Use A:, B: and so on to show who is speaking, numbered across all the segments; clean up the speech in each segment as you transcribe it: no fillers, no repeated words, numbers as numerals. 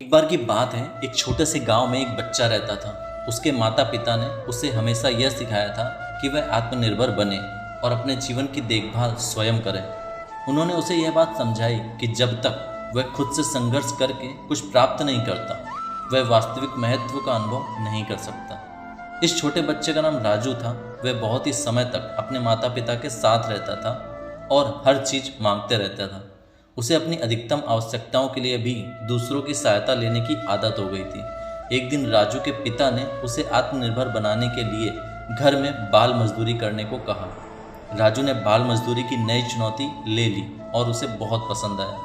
A: एक बार की बात है, एक छोटे से गांव में एक बच्चा रहता था। उसके माता पिता ने उसे हमेशा यह सिखाया था कि वह आत्मनिर्भर बने और अपने जीवन की देखभाल स्वयं करे। उन्होंने उसे यह बात समझाई कि जब तक वह खुद से संघर्ष करके कुछ प्राप्त नहीं करता, वह वास्तविक महत्व का अनुभव नहीं कर सकता। इस छोटे बच्चे का नाम राजू था। वह बहुत ही समय तक अपने माता पिता के साथ रहता था और हर चीज़ मांगते रहता था। उसे अपनी अधिकतम आवश्यकताओं के लिए भी दूसरों की सहायता लेने की आदत हो गई थी। एक दिन राजू के पिता ने उसे आत्मनिर्भर बनाने के लिए घर में बाल मजदूरी करने को कहा। राजू ने बाल मजदूरी की नई चुनौती ले ली और उसे बहुत पसंद आया।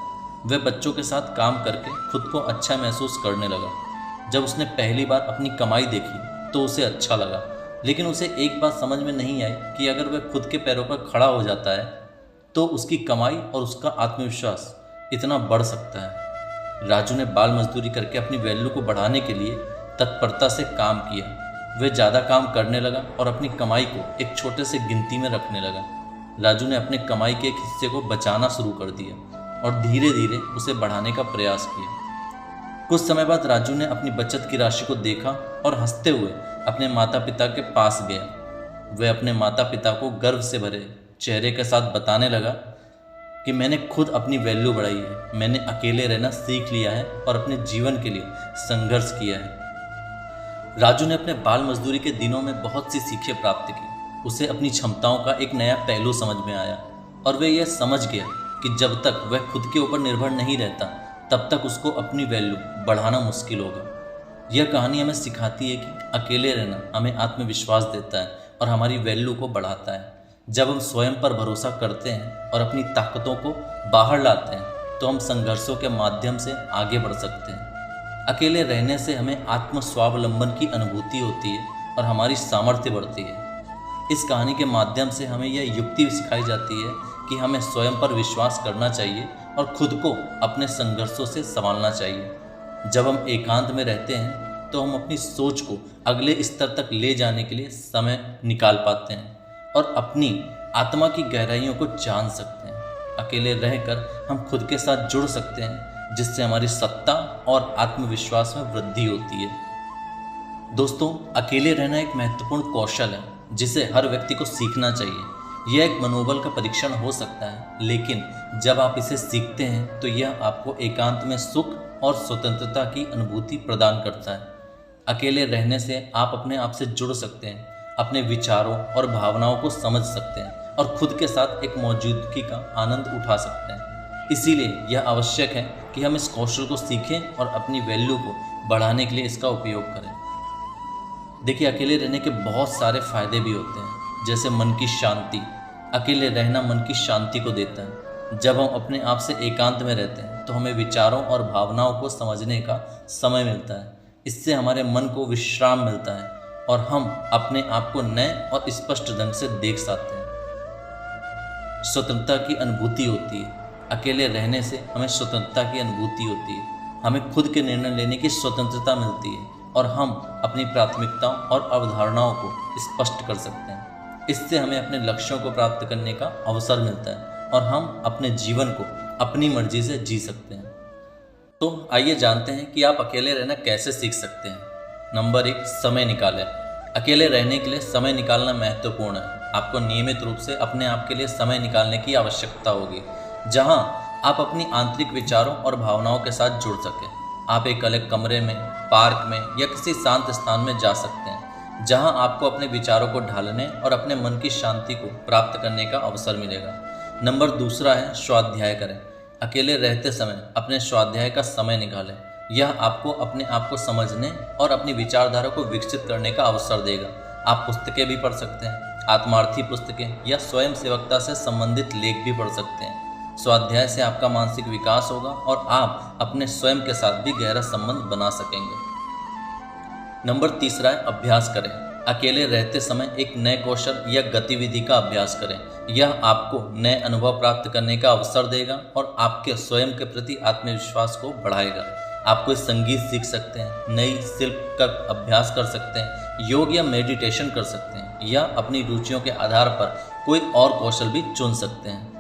A: वह बच्चों के साथ काम करके खुद को अच्छा महसूस करने लगा। जब उसने पहली बार अपनी कमाई देखी तो उसे अच्छा लगा, लेकिन उसे एक बात समझ में नहीं आई कि अगर वह खुद के पैरों पर खड़ा हो जाता है तो उसकी कमाई और उसका आत्मविश्वास इतना बढ़ सकता है। राजू ने बाल मजदूरी करके अपनी वैल्यू को बढ़ाने के लिए तत्परता से काम किया। वह ज़्यादा काम करने लगा और अपनी कमाई को एक छोटे से गिनती में रखने लगा। राजू ने अपने कमाई के एक हिस्से को बचाना शुरू कर दिया और धीरे धीरे उसे बढ़ाने का प्रयास किया। कुछ समय बाद राजू ने अपनी बचत की राशि को देखा और हंसते हुए अपने माता पिता के पास गया। वह अपने माता पिता को गर्व से भरे चेहरे के साथ बताने लगा कि मैंने खुद अपनी वैल्यू बढ़ाई है, मैंने अकेले रहना सीख लिया है और अपने जीवन के लिए संघर्ष किया है। राजू ने अपने बाल मजदूरी के दिनों में बहुत सी सीखें प्राप्त की। उसे अपनी क्षमताओं का एक नया पहलू समझ में आया और वह यह समझ गया कि जब तक वह खुद के ऊपर निर्भर नहीं रहता तब तक उसको अपनी वैल्यू बढ़ाना मुश्किल होगा। यह कहानी हमें सिखाती है कि अकेले रहना हमें आत्मविश्वास देता है और हमारी वैल्यू को बढ़ाता है। जब हम स्वयं पर भरोसा करते हैं और अपनी ताकतों को बाहर लाते हैं तो हम संघर्षों के माध्यम से आगे बढ़ सकते हैं। अकेले रहने से हमें आत्म स्वावलंबन की अनुभूति होती है और हमारी सामर्थ्य बढ़ती है। इस कहानी के माध्यम से हमें यह युक्ति सिखाई जाती है कि हमें स्वयं पर विश्वास करना चाहिए और खुद को अपने संघर्षों से संभालना चाहिए। जब हम एकांत में रहते हैं तो हम अपनी सोच को अगले स्तर तक ले जाने के लिए समय निकाल पाते हैं और अपनी आत्मा की गहराइयों को जान सकते हैं। अकेले रहकर हम खुद के साथ जुड़ सकते हैं, जिससे हमारी सत्ता और आत्मविश्वास में वृद्धि होती है। दोस्तों, अकेले रहना एक महत्वपूर्ण कौशल है जिसे हर व्यक्ति को सीखना चाहिए। यह एक मनोबल का परीक्षण हो सकता है, लेकिन जब आप इसे सीखते हैं तो यह आपको एकांत में सुख और स्वतंत्रता की अनुभूति प्रदान करता है। अकेले रहने से आप अपने आप से जुड़ सकते हैं, अपने विचारों और भावनाओं को समझ सकते हैं और खुद के साथ एक मौजूदगी का आनंद उठा सकते हैं। इसीलिए यह आवश्यक है कि हम इस कौशल को सीखें और अपनी वैल्यू को बढ़ाने के लिए इसका उपयोग करें। देखिए, अकेले रहने के बहुत सारे फायदे भी होते हैं, जैसे मन की शांति। अकेले रहना मन की शांति को देता है। जब हम अपने आप से एकांत में रहते हैं तो हमें विचारों और भावनाओं को समझने का समय मिलता है। इससे हमारे मन को विश्राम मिलता है और हम अपने आप को नए और स्पष्ट ढंग से देख सकते हैं। स्वतंत्रता की अनुभूति होती है। अकेले रहने से हमें स्वतंत्रता की अनुभूति होती है। हमें खुद के निर्णय लेने की स्वतंत्रता मिलती है और हम अपनी प्राथमिकताओं और अवधारणाओं को स्पष्ट कर सकते हैं। इससे हमें अपने लक्ष्यों को प्राप्त करने का अवसर मिलता है और हम अपने जीवन को अपनी मर्जी से जी सकते हैं। तो आइए जानते हैं कि आप अकेले रहना कैसे सीख सकते हैं। नंबर 1, समय निकालें। अकेले रहने के लिए समय निकालना महत्वपूर्ण है। आपको नियमित रूप से अपने आप के लिए समय निकालने की आवश्यकता होगी, जहां आप अपनी आंतरिक विचारों और भावनाओं के साथ जुड़ सकें। आप एक अलग कमरे में, पार्क में या किसी शांत स्थान में जा सकते हैं, जहां आपको अपने विचारों को ढालने और अपने मन की शांति को प्राप्त करने का अवसर मिलेगा। नंबर 2 है, स्वाध्याय करें। अकेले रहते समय अपने स्वाध्याय का समय निकालें। यह आपको अपने आप को समझने और अपनी विचारधारा को विकसित करने का अवसर देगा। आप पुस्तकें भी पढ़ सकते हैं, आत्मार्थी पुस्तकें या स्वयं सेवकता से संबंधित लेख भी पढ़ सकते हैं। स्वाध्याय से आपका मानसिक विकास होगा और आप अपने स्वयं के साथ भी गहरा संबंध बना सकेंगे। नंबर 3 है, अभ्यास करें। अकेले रहते समय एक नए कौशल या गतिविधि का अभ्यास करें। यह आपको नए अनुभव प्राप्त करने का अवसर देगा और आपके स्वयं के प्रति आत्मविश्वास को बढ़ाएगा। आप कोई संगीत सीख सकते हैं, नई शिल्प का अभ्यास कर सकते हैं, योग या मेडिटेशन कर सकते हैं या अपनी रुचियों के आधार पर कोई और कौशल भी चुन सकते हैं।